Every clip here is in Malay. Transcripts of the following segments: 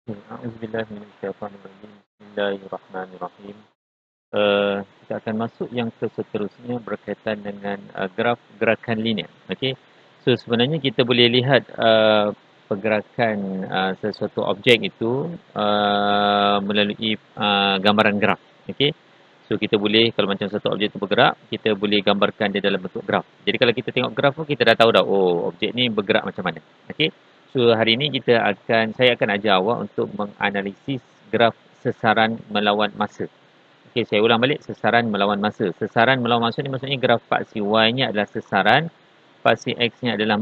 A'udzubillahi minasyaitonirrajim. Bismillahirrahmanirrahim. Kita akan masuk yang seterusnya berkaitan dengan graf gerakan linear. Okey. So sebenarnya kita boleh lihat pergerakan sesuatu objek itu melalui gambaran graf. Okey. So kita boleh, kalau macam satu objek itu bergerak, kita boleh gambarkan dia dalam bentuk graf. Jadi kalau kita tengok graf pun kita dah tahu dah, oh objek ni bergerak macam mana. Okey. So hari ini saya akan ajar awak untuk menganalisis graf sesaran melawan masa. Okey, saya ulang balik, sesaran melawan masa. Sesaran melawan masa ni maksudnya graf paksi Y-nya adalah sesaran, paksi X-nya adalah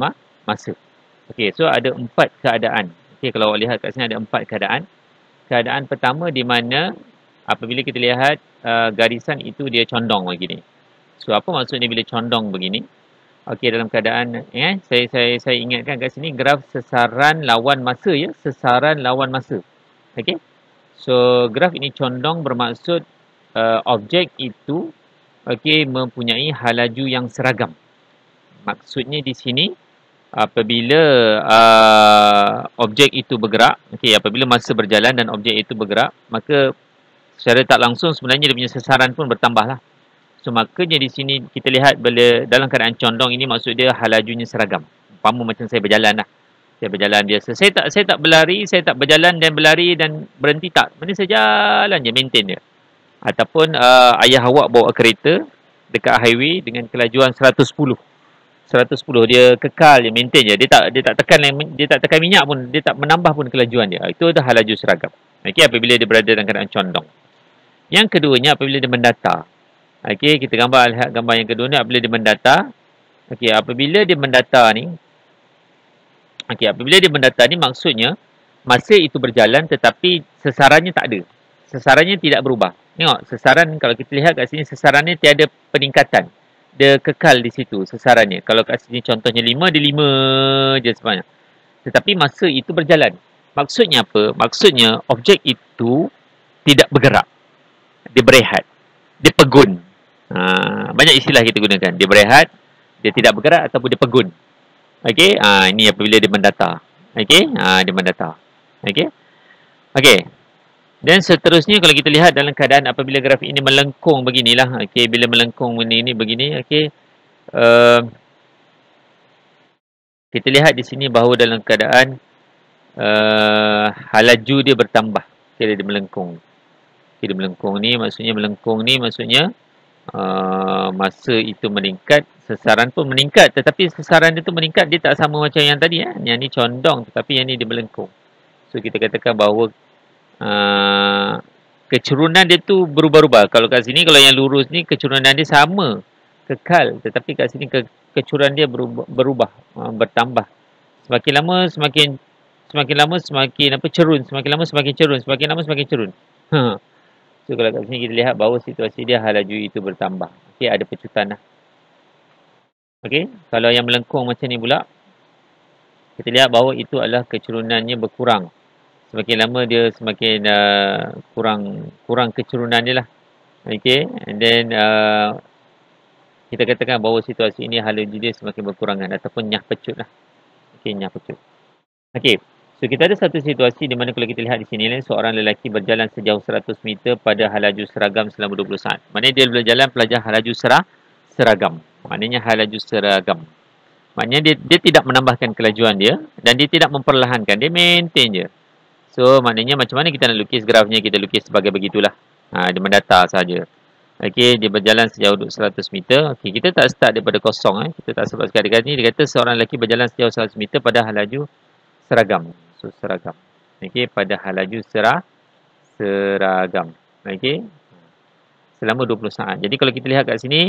masa. Okey, so ada 4 keadaan. Okey, kalau awak lihat kat sini ada 4 keadaan. Keadaan pertama di mana apabila kita lihat garisan itu dia condong begini. So apa maksudnya bila condong begini? Okey, dalam keadaan saya ingatkan kat sini graf sesaran lawan masa ya, sesaran lawan masa. Okey. So graf ini condong bermaksud objek itu mempunyai halaju yang seragam. Maksudnya di sini apabila objek itu bergerak, apabila masa berjalan dan objek itu bergerak, maka secara tak langsung sebenarnya dia punya sesaran pun bertambahlah. So makanya di sini kita lihat bila dalam keadaan condong ini maksud dia halajunya seragam. Umpama macam saya berjalan lah. Saya berjalan biasa. Saya tak berlari, saya tak berjalan dan berlari dan berhenti tak. Mana saya jalan je, maintain dia. Ataupun ayah awak bawa kereta dekat highway dengan kelajuan 110. 110 dia kekal je, maintain je. Dia tak tekan minyak pun, dia tak menambah pun kelajuan dia. Itu dah halaju seragam. Okey, apabila dia berada dalam keadaan condong. Yang keduanya apabila dia mendatar. Okey, kita lihat gambar yang kedua ni apabila dia mendatar. Okey, apabila dia mendatar ni, apabila dia mendatar ni maksudnya masa itu berjalan tetapi sesarannya tak ada. Sesarannya tidak berubah. Tengok, sesaran kalau kita lihat kat sini sesarannya tiada peningkatan. Dia kekal di situ sesarannya. Kalau kat sini contohnya 5, dia 5 je sebenarnya. Tetapi masa itu berjalan. Maksudnya apa? Maksudnya objek itu tidak bergerak. Dia berehat. Dia pegun. Banyak istilah kita gunakan. Dia berehat, dia tidak bergerak ataupun dia pegun. Okey, ini apabila dia mendatar. Okey, dia mendatar. Okey. Okey. Dan seterusnya kalau kita lihat dalam keadaan apabila grafik ini melengkung beginilah. Okey, bila melengkung ini begini, okey. Kita lihat di sini bahawa dalam keadaan halaju dia bertambah. Okey, dia melengkung. Okey, dia melengkung ni maksudnya masa itu meningkat, sesaran pun meningkat, tetapi sesaran itu meningkat dia tak sama macam yang tadi yang ni condong tetapi yang ni dia melengkung. So kita katakan bahawa kecerunan dia tu berubah-ubah. Kalau kat sini kalau yang lurus ni kecerunan dia sama, kekal, tetapi kat sini kecerunan dia berubah, bertambah. Semakin lama semakin cerun, semakin lama semakin cerun, semakin lama semakin cerun. So kalau kat sini kita lihat bahawa situasi dia halaju itu bertambah. Okey, ada pecutan lah. Okey, kalau yang melengkung macam ni pula, kita lihat bahawa itu adalah kecurunannya berkurang. Semakin lama dia semakin kurang kecerunan dia lah. Okey, and then kita katakan bahawa situasi ini halaju dia semakin berkurangan ataupun nyah pecut lah. Okey, nyah pecut. Okey. So kita ada satu situasi di mana kalau kita lihat di sini seorang lelaki berjalan sejauh 100 meter pada halaju seragam selama 20 saat. Maknanya dia berjalan pelajar halaju seragam. Maknanya halaju seragam. Maknanya dia tidak menambahkan kelajuan dia dan dia tidak memperlahankan, dia maintain je. So maknanya macam mana kita nak lukis grafnya, kita lukis sebagai begitulah. Dia mendatar saja. Okey, dia berjalan sejauh 100 meter. Okey, kita tak start daripada kosong Kita tak sebut sekali ni dia kata seorang lelaki berjalan sejauh 100 meter pada halaju seragam. So seragam. Okey, pada halaju seragam. Okey. Selama 20 saat. Jadi kalau kita lihat kat sini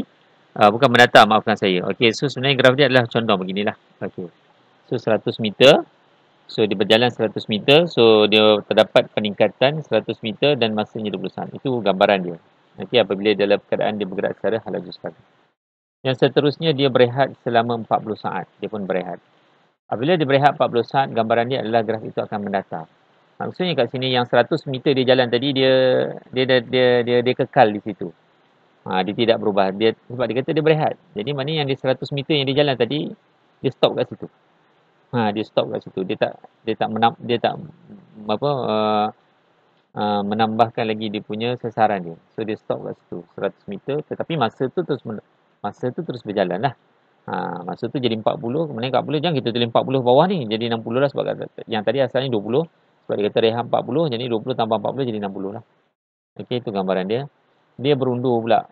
bukan mendatar, maafkan saya. Okey, so sebenarnya graf dia adalah condong beginilah. Okey. So 100 meter. So dia berjalan 100 meter. So dia terdapat peningkatan 100 meter dan masanya 20 saat. Itu gambaran dia. Okey, apabila dalam keadaan dia bergerak secara halaju seragam. Yang seterusnya dia berehat selama 40 saat. Dia pun berehat. Apabila dia berehat 40 saat, gambaran dia adalah graf itu akan mendatar. Maksudnya kat sini yang 100 meter dia jalan tadi dia kekal di situ. Dia tidak berubah. Sebab dia kata dia berehat. Jadi maknanya yang di 100 meter yang dia jalan tadi dia stop kat situ. Dia stop kat situ. Dia tak menambahkan lagi dia punya sasaran dia. So dia stop kat situ 100 meter, tetapi masa tu terus berjalan lah. Masa tu jadi 40, kemudian 40 jangan kita tulis 40 bawah ni jadi 60 lah, sebab yang tadi asalnya 20, sebab dia kata rehat 40, jadi 20 tambah 40 jadi 60 lah. Okey, itu gambaran dia. Dia berundur pula.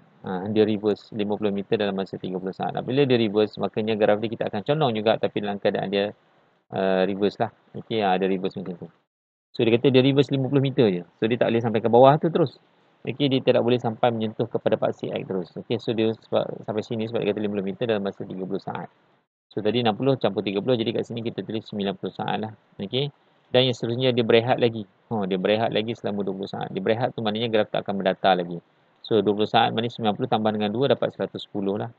Dia reverse 50 meter dalam masa 30 saat. Bila dia reverse, makanya graf dia kita akan condong juga, tapi dalam keadaan dia reverse lah. Okey, ada reverse macam tu. So dia kata dia reverse 50 meter je. So dia tak boleh sampai ke bawah tu terus. Okey, dia tidak boleh sampai menyentuh kepada paksi X terus. Okey, so dia sampai sini sebab dia kata 50 meter dalam masa 30 saat. So tadi 60 campur 30, jadi kat sini kita tulis 90 saat lah. Okey. Dan yang seterusnya dia berehat lagi. Dia berehat lagi selama 20 saat. Dia berehat tu maknanya graf tak akan berdata lagi. So 20 saat maknanya 90 tambah dengan 2 dapat 110 lah.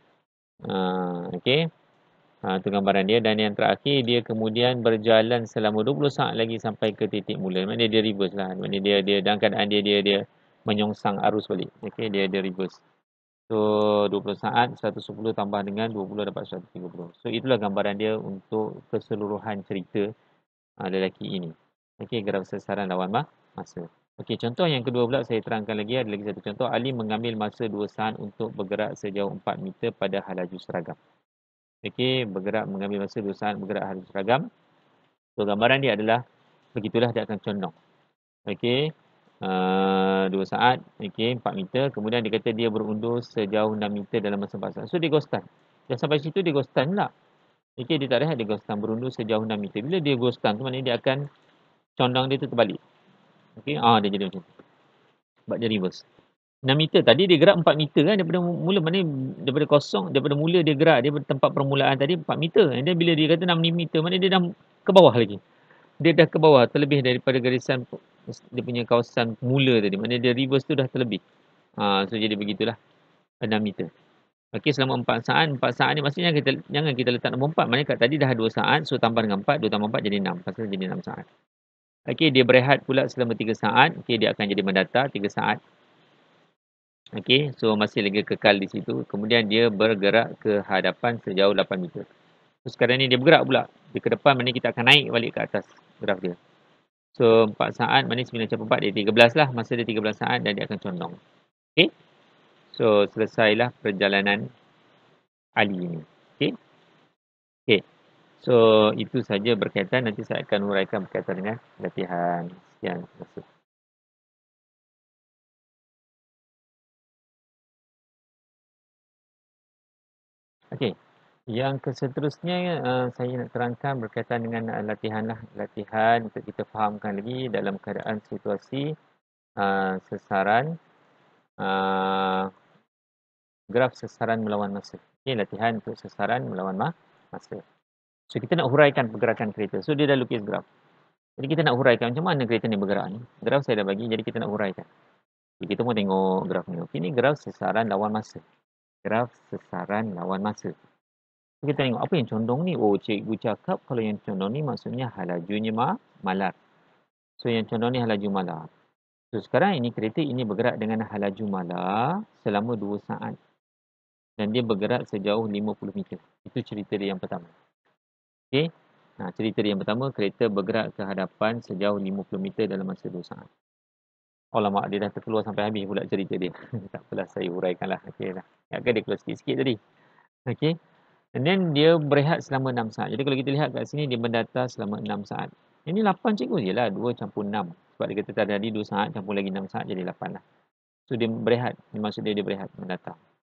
Okey. Itu gambaran dia. Dan yang terakhir dia kemudian berjalan selama 20 saat lagi sampai ke titik mula. Maknanya dia reverse lah. Maknanya dia dalam keadaan dia menyongsang arus balik. Okey, dia reverse. So 20 saat 110 tambah dengan 20 dapat 130. So itulah gambaran dia untuk keseluruhan cerita lelaki ini. Okey, graf sasaran lawan masa. Okey, contoh yang kedua pula saya terangkan lagi, ada lagi satu contoh. Ali mengambil masa 2 saat untuk bergerak sejauh 4 meter pada halaju seragam. Okey, mengambil masa 2 saat bergerak halaju seragam. So gambaran dia adalah begitulah dia akan condong. Okey. 2 saat, okey, 4 meter. Kemudian dia kata dia berundur sejauh 6 meter dalam masa 4 saat. So dia ghostan. Dah sampai situ dia ghostan pula. Okey, dia tak rehat, dia ghostan, berundur sejauh 6 meter. Bila dia ghostan tu maknanya dia akan condong dia tu terbalik. Okey, dia jadi macam tu. Sebab dia reverse. 6 meter tadi dia gerak 4 meter kan daripada mula, maknanya daripada kosong, daripada mula dia gerak, dia tempat permulaan tadi 4 meter. And then bila dia kata 6 meter, maknanya dia dah ke bawah lagi. Dia dah ke bawah, terlebih daripada garisan dia punya kawasan mula tadi. Maknanya dia reverse tu dah terlebih. So jadi begitulah 6 meter. Okey, selama 4 saat. 4 saat ni maksudnya jangan kita letak nombor 4. Maknanya kat tadi dah 2 saat. So tambah dengan 4. 2 tambah 4 jadi 6. Pasal jadi 6 saat. Okey, dia berehat pula selama 3 saat. Okey, dia akan jadi mendata 3 saat. Okey, so masih lagi kekal di situ. Kemudian dia bergerak ke hadapan sejauh 8 meter. So sekarang ni dia bergerak pula. Dia ke depan, maknanya kita akan naik balik ke atas graf dia. So 4 saat, maknanya 9 campur 4 dia 13 lah. Masa dia 13 saat dan dia akan condong. Okey. So selesailah perjalanan Ali ini. Okey. Okey. So itu saja berkaitan, nanti saya akan huraikan berkaitan dengan latihan. Sekian. Terima kasih. Okey. Yang seterusnya saya nak terangkan berkaitan dengan latihan lah. Latihan untuk kita fahamkan lagi dalam keadaan situasi sesaran graf sesaran melawan masa. Okey, latihan untuk sesaran melawan masa. So kita nak huraikan pergerakan kereta. So dia dah lukis graf. Jadi kita nak huraikan macam mana kereta ni bergerak ni. Graf saya dah bagi, jadi kita nak huraikan. Jadi kita mau tengok graf ni. Okey, ni graf sesaran lawan masa. Graf sesaran lawan masa. So, kita tengok apa yang condong ni. Oh, cikgu cakap kalau yang condong ni maksudnya halajunya malar. So yang condong ni halaju malar. So sekarang ini kereta ini bergerak dengan halaju malar selama 2 saat. Dan dia bergerak sejauh 50 meter. Itu cerita dia yang pertama. Okey. Cerita dia yang pertama, kereta bergerak ke hadapan sejauh 50 meter dalam masa 2 saat. Alamak, dia dah terkeluar sampai habis pula cerita dia. Tak apalah, saya huraikanlah. Okey dah. Ingatkan dia keluar sikit-sikit tadi. Okey. And then dia berehat selama 6 saat. Jadi kalau kita lihat kat sini, dia mendata selama 6 saat. Ini 8 cikgu je lah. 2 campur 6. Sebab dia kata tadi 2 saat campur lagi 6 saat jadi 8 lah. So dia berehat. Ini maksud dia berehat mendata.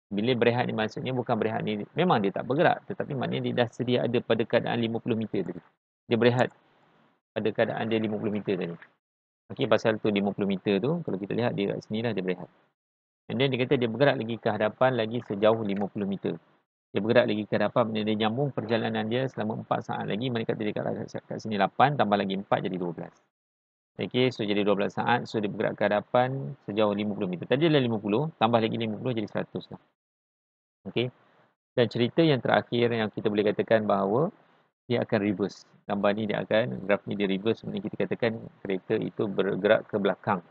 Bila berehat ni maksudnya bukan berehat ni. Memang dia tak bergerak. Tetapi maknanya dia dah sedia ada pada keadaan 50 meter tadi. Dia berehat pada keadaan dia 50 meter tadi. Okey, pasal tu 50 meter tu, kalau kita lihat dia kat sini lah dia berehat. And then dia kata dia bergerak lagi ke hadapan lagi sejauh 50 meter. Dia bergerak lagi ke hadapan, dia nyambung perjalanan dia selama 4 saat lagi. Mereka tadi kat sini 8, tambah lagi 4 jadi 12. Okey, so jadi 12 saat. So dia bergerak ke hadapan sejauh 50 meter. Tadi adalah 50, tambah lagi 50 jadi 100 lah. Okey. Dan cerita yang terakhir yang kita boleh katakan bahawa dia akan reverse. Gambar ni dia akan, graf ni dia reverse. Sebenarnya kita katakan kereta itu bergerak ke belakang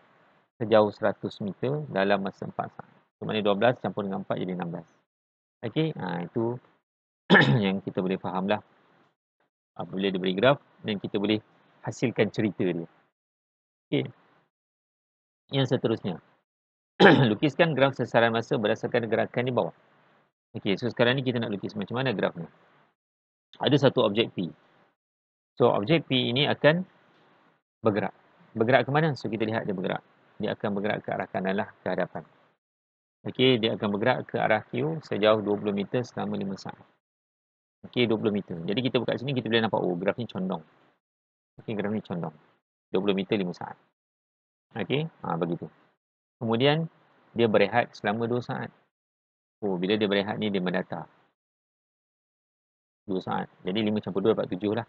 sejauh 100 meter dalam masa 4 saat. So, maknanya 12 campur dengan 4 jadi 16. Okey, itu yang kita boleh faham lah apabila dia beri graf dan kita boleh hasilkan cerita dia. Okey, yang seterusnya. Lukiskan graf sesaran masa berdasarkan gerakan di bawah. Okey, so sekarang ni kita nak lukis macam mana graf ni. Ada satu objek P. So, objek P ini akan bergerak. Bergerak ke mana? So, kita lihat dia bergerak. Dia akan bergerak ke arah kanan lah, ke hadapan. Okey, dia akan bergerak ke arah Q sejauh 20 meter selama 5 saat. Okey, 20 meter. Jadi, kita buka sini, kita boleh nampak, oh, graf ni condong. Okey, graf ni condong. 20 meter 5 saat. Okey, begitu. Kemudian, dia berehat selama 2 saat. Oh, bila dia berehat ni, dia mendatar. 2 saat. Jadi, 5 campur 2 dapat 7 lah.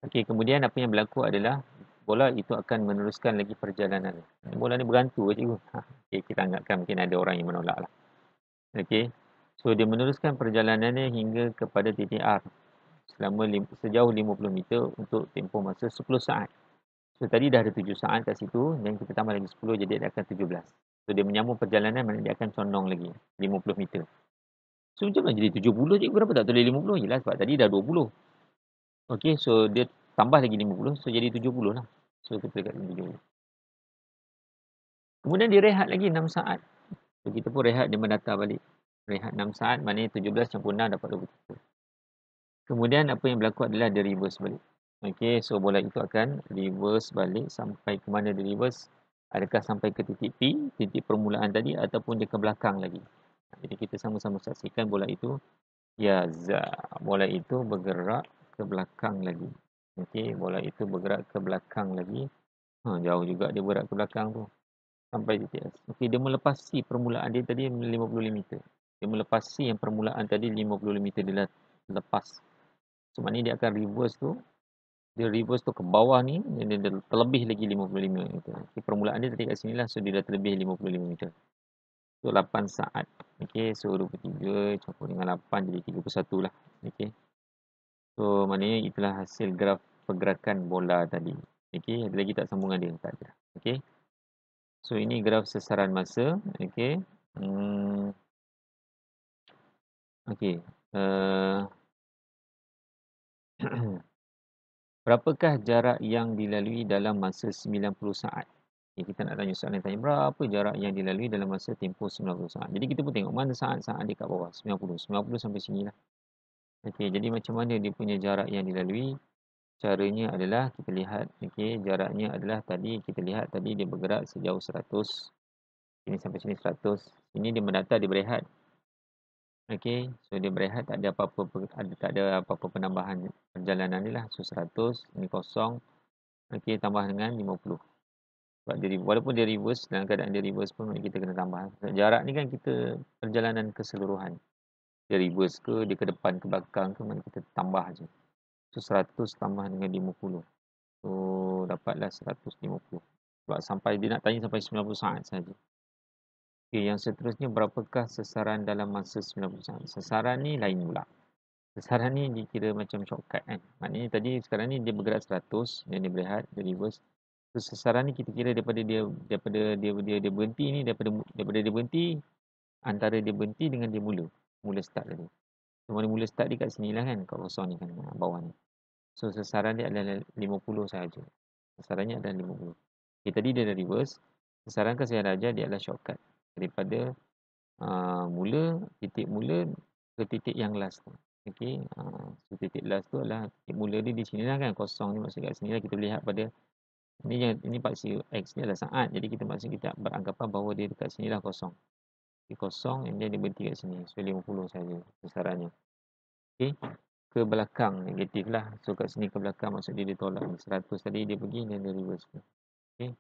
Okey, kemudian apa yang berlaku adalah bola itu akan meneruskan lagi perjalanan. Bola ni bergantung ke cikgu? Okay, kita anggapkan mungkin ada orang yang menolak lah. Okey. So, dia meneruskan perjalanannya hingga kepada titik R selama sejauh 50 meter untuk tempoh masa 10 saat. So, tadi dah ada 7 saat kat situ dan kita tambah lagi 10 jadi dia akan 17. So, dia menyambung perjalanan mana dia akan condong lagi 50 meter. So, macam mana jadi 70 cikgu? Kenapa tak tulis 50? Yelah sebab tadi dah 20. Okey, so dia tambah lagi 50, so jadi 70 lah. So, kita dekat 70. Kemudian dia rehat lagi 6 saat. So, kita pun rehat, dia mendatar balik. Rehat 6 saat, maknanya 17 campur 6 dapat 23. Kemudian apa yang berlaku adalah dia reverse balik. Okey, so bola itu akan reverse balik sampai ke mana dia reverse. Adakah sampai ke titik P, titik permulaan tadi, ataupun dia ke belakang lagi. Jadi kita sama-sama saksikan bola itu. Ya, bola itu bergerak ke belakang lagi. Okey, bola itu bergerak ke belakang lagi. Jauh juga dia bergerak ke belakang tu. Sampai titik S. Okey, dia melepasi permulaan dia tadi 55 meter. Dia melepasi yang permulaan tadi 55 meter. Dia lepas. So, maknanya dia akan reverse tu. Dia reverse tu ke bawah ni. Dia terlebih lagi 55 meter. Okay, permulaan dia tadi kat sini lah. So, dia dah terlebih 55 meter. So, 8 saat. Okey, so 23 campur dengan 8 jadi 31 lah. Okey. So, maknanya itulah hasil graf pergerakan bola tadi. Okey, ada lagi tak sambungan dia? Tak ada. Okey. So, ini graf sesaran masa. Okey. Okey. Berapakah jarak yang dilalui dalam masa 90 saat? Okay, kita nak tanya soalan yang tanya, berapa jarak yang dilalui dalam masa tempoh 90 saat? Jadi, kita pun tengok mana saat-saat dia kat bawah. 90. 90 sampai sini lah. Okey, jadi macam mana dia punya jarak yang dilalui? Caranya adalah kita lihat, okey, jaraknya adalah tadi kita lihat tadi dia bergerak sejauh 100. Ini sampai sini 100. Ini dia mendatar, dia berehat. Okey, so dia berehat, tak ada apa-apa penambahan perjalanan ni lah. So 100, ini kosong. Okey, tambah dengan 50. Sebab dia walaupun dia reverse, dalam keadaan dia reverse pun kita kena tambah. Jarak ni kan kita perjalanan keseluruhan. Dia reverse ke, dia ke depan ke belakang ke, mana kita tambah je. So 100 tambah dengan 50. So dapatlah 150. Sebab sampai dia nak tanya sampai 90 saat saja. Okey, yang seterusnya, berapakah sesaran dalam masa 90 saat? Sesaran ni lain pula. Sesaran ni dikira macam shortcut kan. Maknanya tadi sekarang ni dia bergerak 100 dan dia berehat, dia reverse. So, sesaran ni kita kira daripada dia berhenti ni, daripada dia berhenti, antara dia berhenti dengan dia mula start tadi. So, mana mula start dia kat sini lah kan, kat kosong ni kan, bawah ni. So, sesaran dia adalah 50 sahaja. Sesarannya adalah 50. Okay, tadi dia dah reverse. Sesaran kan saya dah ajar, dia adalah shortcut. Daripada titik mula ke titik yang last tu. Okey, so titik last tu adalah titik mula dia di sini lah kan, kosong ni maksud kat sini lah. Kita lihat pada ini paksi X ni adalah saat. Jadi kita beranggapan bahawa dia dekat sini lah kosong. Okay, kosong and then dia berhenti kat sini. So 50 saja besarannya. Okey, ke belakang negatif lah. So kat sini ke belakang maksud dia tolak ni. 100 tadi dia pergi dan dia reverse. Okey.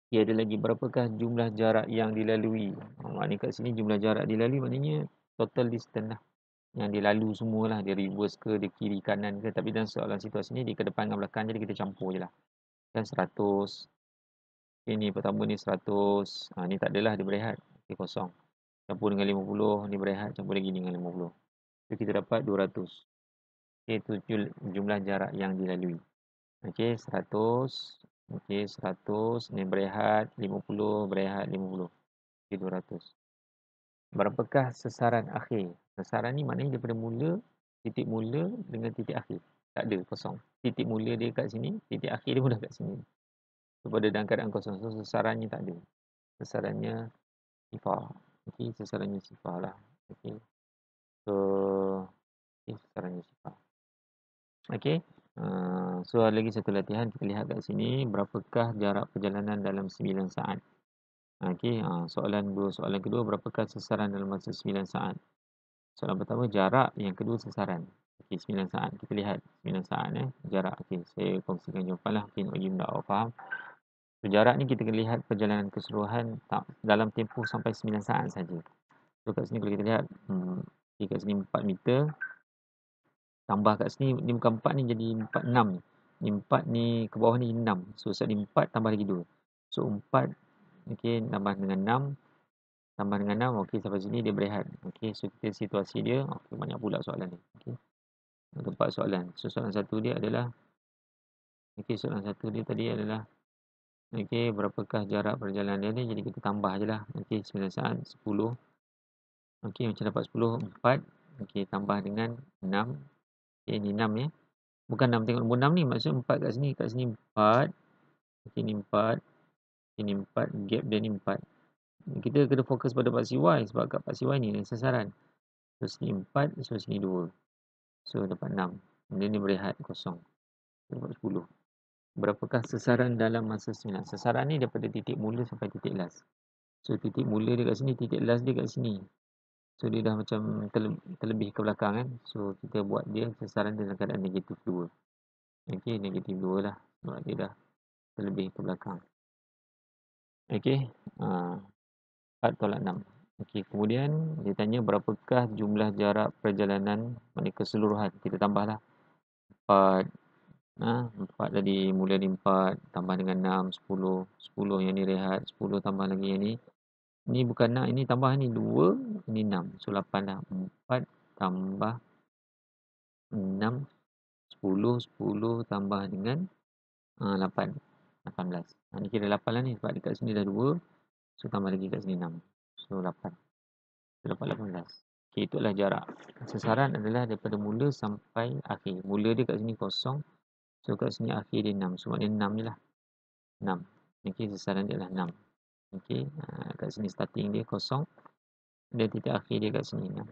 Okay, ada lagi, berapakah jumlah jarak yang dilalui? Maknanya kat sini jumlah jarak dilalui maknanya total distance lah. Yang dia lalu semualah. Dia reverse ke, dia kiri kanan ke. Tapi dalam soalan situasi ni dia ke depan dengan belakang, jadi kita campur je lah. Dan 100. Ini pertama ni 100. Ni tak adalah, dia berehat. Okay, kosong. Campur dengan 50, dia berehat. Campur lagi dengan 50. So kita dapat 200. Okay, itu jumlah jarak yang dilalui. Okay, 100. Okey, 100, ni berehat, 50, berehat, 50. Okey, 200. Berapakah sesaran akhir? Sesaran ni maknanya daripada titik mula dengan titik akhir. Tak ada, kosong. Titik mula dia kat sini, titik akhir dia pun dah kat sini. So, pada dalam keadaan kosong. So, sasarannya tak ada. Sasarannya sifar. Okey, sasarannya sifar lah. Okey. So, sasarannya sifar. Okey. So, ada lagi satu latihan. Kita lihat kat sini, berapakah jarak perjalanan dalam 9 saat? Okey, dua soalan kedua, berapakah sasaran dalam masa 9 saat? Soalan pertama jarak, yang kedua sasaran. Okey, 9 saat. Kita lihat 9 saat jarak. Okey, saya kongsikan jawapan lah. Mungkin bagi minda awak faham. So, jarak ni kita kena lihat perjalanan keseluruhan dalam tempoh sampai 9 saat saja. So, kat sini kalau kita lihat, kat sini 4 meter. Tambah kat sini, ni bukan 4 ni jadi 4, 6 ni. Ni 4 ni ke bawah ni 6. So, saat ni 4 tambah lagi 2. So, 4, okey, tambah dengan 6. Tambah dengan 6, okey, sampai sini dia berehat. Okey, so kita situasi dia, okey, banyak pula soalan ni. Okey. Ada 4 soalan. So, soalan satu dia adalah, okey, soalan satu dia tadi adalah, okey, berapakah jarak perjalanan dia ni? Jadi kita tambah je lah. Okey, 9 saat, 10. Okey, macam dapat 10, 4. Okey, tambah dengan 6. Okey, ni 6 ya. Bukan 6, tengok nombor 6 ni. Maksud 4 kat sini. Kat sini 4. Okey, ni 4. Okey, ni 4. Gap dia ni 4. Kita kena fokus pada paksi Y. Sebab kat paksi Y ni sasaran. So, sini 4. So, sini 2. So, dapat 6. Kemudian ni berehat, kosong. So, dapat 10. Berapakah sasaran dalam masa 9? Sasaran ni daripada titik mula sampai titik last. So, titik mula dia kat sini, titik last dia kat sini. So, dia dah macam terlebih ke belakang kan. So, kita buat dia sasaran dia dalam keadaan negatif 2. Okey, negatif 2 lah. Sebab dia dah terlebih ke belakang. Okey, 4 tolak 6. Okey, kemudian dia tanya berapakah jumlah jarak perjalanan, maknanya keseluruhan. Kita tambahlah 4. 4 tadi, mula ni 4, tambah dengan 6, 10. 10 yang ni rehat, 10 tambah lagi yang ni. Ni bukan 6, ini tambah ni 2, ini 6. So, 8 dah. 4 tambah 6, 10, 10 tambah dengan 8. 18. Ni kira 8 lah ni sebab dekat sini dah 2. So, tambah lagi kat sini 6. So, 8. So, dapat 18. Okey, itulah jarak. Sasaran adalah daripada mula sampai akhir. Mula dia kat sini kosong. So, kat sini akhir dia 6. So, maknanya 6 je lah. 6. Okey, sasaran dia adalah 6. Okey, kat sini starting dia kosong. Dan titik akhir dia kat sini 6.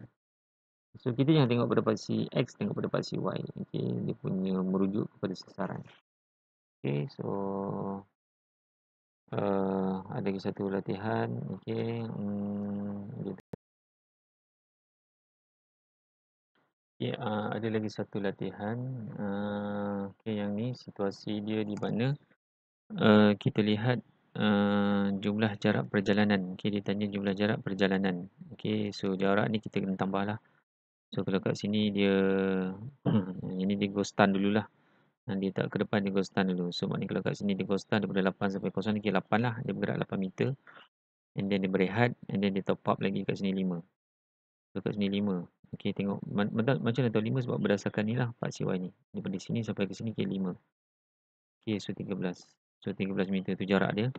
So, kita jangan tengok pada paksi X, tengok pada paksi Y. Okey, dia punya merujuk kepada sasaran. Okey, so ada lagi satu latihan. Okey, ada lagi satu latihan. Okey, yang ni situasi dia di mana kita lihat jumlah jarak perjalanan. Okey, dia tanya jumlah jarak perjalanan. Okey, so jarak ni kita kena tambah lah. So, kalau kat sini dia ini dia go stun dululah. Dia tak ke depan, dia go stun dulu. So, maknanya kalau kat sini dia go stun daripada 8 sampai 0, ni kira 8 lah. Dia bergerak 8 meter. And then dia berehat. And then dia top up lagi kat sini 5. So, kat sini 5. Okey, tengok. Macam mana tahu 5? Sebab berdasarkan ni lah Pak CY ni. Daripada sini sampai ke sini kira 5. Okey, so 13. So, 13 meter tu jarak dia.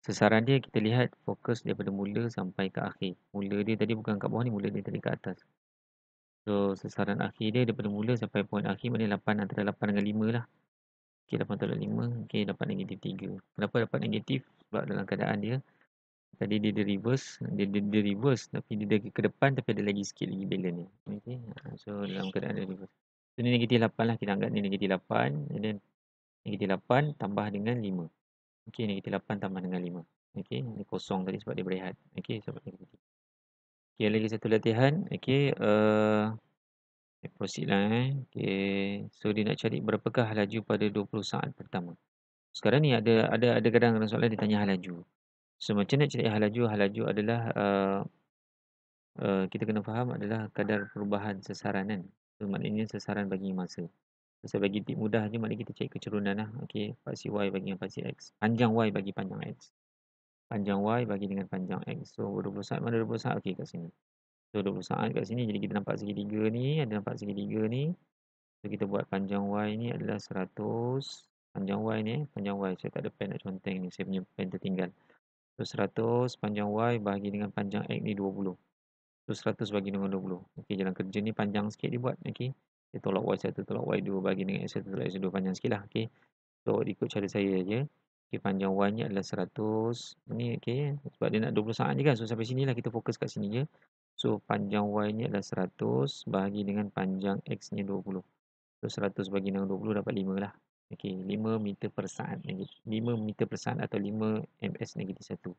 Sasaran dia kita lihat fokus daripada mula sampai ke akhir. Mula dia tadi bukan kat bawah ni. Mula dia tadi kat atas. So, sasaran akhir dia daripada mula sampai poin akhir maknanya 8, antara 8 dengan 5 lah. Okey, 8 tolak 5. Okey, dapat negatif 3. Kenapa dapat negatif? Sebab dalam keadaan dia, tadi dia reverse. Dia reverse tapi dia ke depan tapi ada lagi sikit lagi balance ni. Okey, so dalam keadaan dia reverse. So, ni negatif 8 lah. Kita anggap ni negatif 8. And then negatif 8 tambah dengan 5. Okey, negatif 8 tambah dengan 5. Okey, ni kosong tadi sebab dia berehat. Okey, sebab negatif. Okey, lagi satu latihan. Okey, proceed lah Okay. So, dia nak cari berapakah laju pada 20 saat pertama. Sekarang ni ada kadang-kadang soalan dia tanya hal laju. So, macam nak cari hal laju? Hal laju adalah kita kena faham adalah kadar perubahan sasaran kan. So, maknanya sasaran bagi masa. So, saya bagi tip mudah je, maknanya kita cari kecurunan lah. Okey, paksi Y bagi dengan paksi X. Panjang Y bagi panjang X. Panjang Y bagi dengan panjang X. So, 20 saat mana 20 saat? Okey, kat sini. So, 20 saat kat sini. Jadi, kita nampak segitiga ni. Ada nampak segitiga ni. So, kita buat panjang Y ni adalah 100. Panjang Y ni, panjang Y. Saya tak ada pen nak conteng ni. Saya punya pen tertinggal. So, 100 panjang Y bahagi dengan panjang X ni 20. So, 100 bagi dengan 20. Okey, jalan kerja ni panjang sikit dia buat. Okey. Dia tolak Y1 tolak Y2 bagi dengan X1 tolak X2 panjang sikit lah. Okay. So ikut cara saya je. Okay, panjang Y ni adalah 100. Ni okay. Sebab dia nak 20 saat je kan. So sampai sini lah kita fokus kat sini je. So panjang Y ni adalah 100 bahagi dengan panjang X ni 20. So 100 bagi dengan 20 dapat 5 lah. Okay, 5 meter per saat. 5 meter per saat atau 5 ms negatif 1.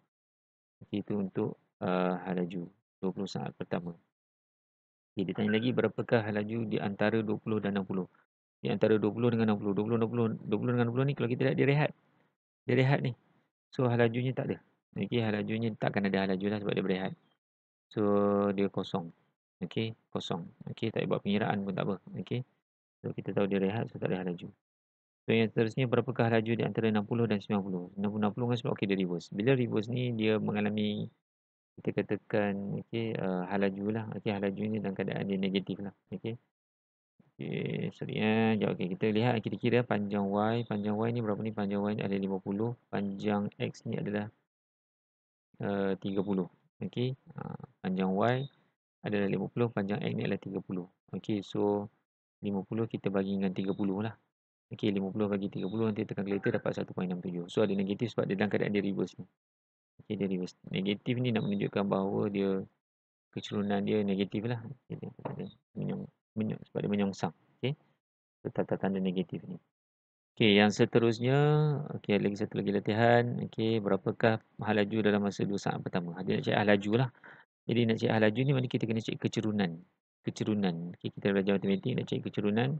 Okay, itu untuk hal laju 20 saat pertama. Okay, dia tanya lagi berapakah hal laju di antara 20 dan 60. Di antara 20 dengan 60. 20 dengan 60 ni kalau kita lihat dia rehat. Dia rehat ni. So hal lajunya tak ada. Okay, hal lajunya takkan ada hal laju lah sebab dia berehat. So dia kosong. Okay, kosong. Okay, tak buat pengiraan pun tak apa. Okay. So kita tahu dia rehat, so tak ada hal laju. So yang seterusnya berapakah hal laju di antara 60 dan 90. 60 dengan 90 okay dia reverse. Bila reverse ni dia mengalami kita katakan okay, hal laju lah. Okay, hal laju ni dalam keadaan dia negatif lah. Okay. Okay, sorry jap. Okay, kita lihat kita kira panjang Y. Panjang Y ni berapa ni? Panjang Y ni ada 50. Panjang X ni adalah 30. Okay. Panjang Y adalah 50. Panjang X ni adalah 30. Okay, so 50 kita bagi dengan 30 lah. Okay, 50 bagi 30 nanti tekan kalkulator dapat 1.67. So ada negatif sebab dia dalam keadaan dia reverse ni. Okay, dia reverse. Negatif ni nak menunjukkan bahawa dia kecerunan dia negatif lah. Okay, sebab dia menyongsang. Okay. So tanda-tanda negatif ni. Okey, yang seterusnya, okey lagi satu lagi latihan. Okey, berapakah hal laju dalam masa 2 saat pertama? Dia nak cek hal laju lah. Jadi nak cek hal laju ni maknanya kita kena cek kecerunan. Kecerunan. Okey, kita belajar matematik nak cek kecerunan.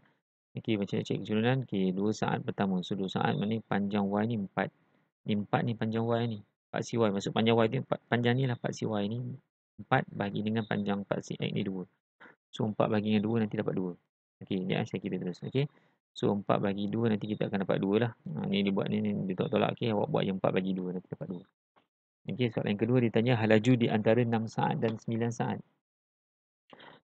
Okey, macam nak cek kecerunan. Okey, 2 saat pertama. So 2 saat maknanya panjang Y ni 4. Ni 4 ni panjang Y ni. 4 CY. Maksud panjang Y ni panjang ni lah 4 CY ni. 4 bagi dengan panjang 4 CX ni 2. So 4 bagi dengan 2 nanti dapat 2. Okey, ni saya kira terus. Okey. So 4 bagi 2 nanti kita akan dapat 2 lah. Ni dia buat ni dia tolak-tolak. Okey, awak buat yang 4 bagi 2 nanti dapat 2. Okey, soalan yang kedua dia tanya hal laju di antara 6 saat dan 9 saat.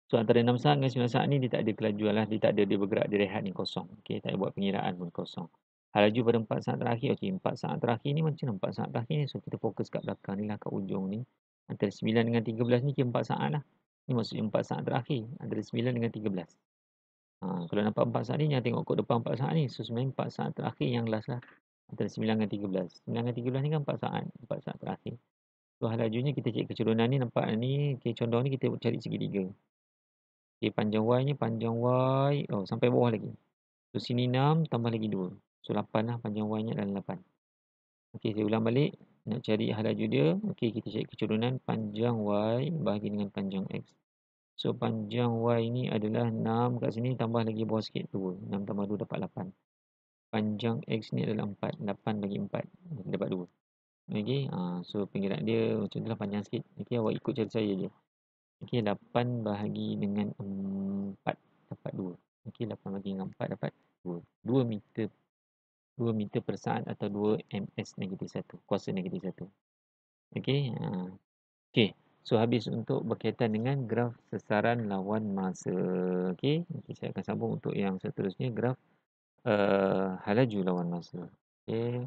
So antara 6 saat dengan 9 saat ni dia tak ada kelajuan lah. Dia tak ada dia bergerak, dia rehat ni kosong. Okey, tak ada buat pengiraan pun kosong. Hal laju pada 4 saat terakhir. Okey, 4 saat terakhir ni macam mana 4 saat terakhir ni? So kita fokus kat belakang ni lah, kat ujung ni. Antara 9 dengan 13 ni kira 4 saat lah. Ni maksudnya 4 saat terakhir. Antara 9 dengan 13. Kalau nampak 4 saat ni, jangan tengok kod depan 4 saat ni. So sebenarnya 4 saat terakhir yang last lah. Antara 9 dengan 13. 9 dengan 13 ni kan 4 saat. 4 saat terakhir. So hal lajunya kita cek kecerunan ni. Nampak ni, okay, condong ni kita cari segitiga. Okay, panjang Y ni, panjang Y. Oh, sampai bawah lagi. So sini 6, tambah lagi 2. So 8 lah, panjang Y ni adalah 8. Okay, saya ulang balik. Nak cari hal laju dia. Okay, kita cek kecerunan panjang Y bahagi dengan panjang X. So panjang Y ni adalah 6 kat sini tambah lagi bawah sikit 2. 6 tambah 2 dapat 8. Panjang X ni adalah 4. 8 bagi 4 dapat 2. Okey, so penggerak dia macam itulah panjang sikit. Okey, awak ikut cara saya je. Okey, 8 bahagi dengan 4 dapat 2. Okey, 8 bagi dengan 4 dapat 2. 2 meter 2 meter per saat atau 2 ms negatif 1. Kuasa negatif 1. Okey, okey. So habis untuk berkaitan dengan graf sesaran lawan masa. Okey, saya akan sambung untuk yang seterusnya graf hal laju lawan masa. Okey.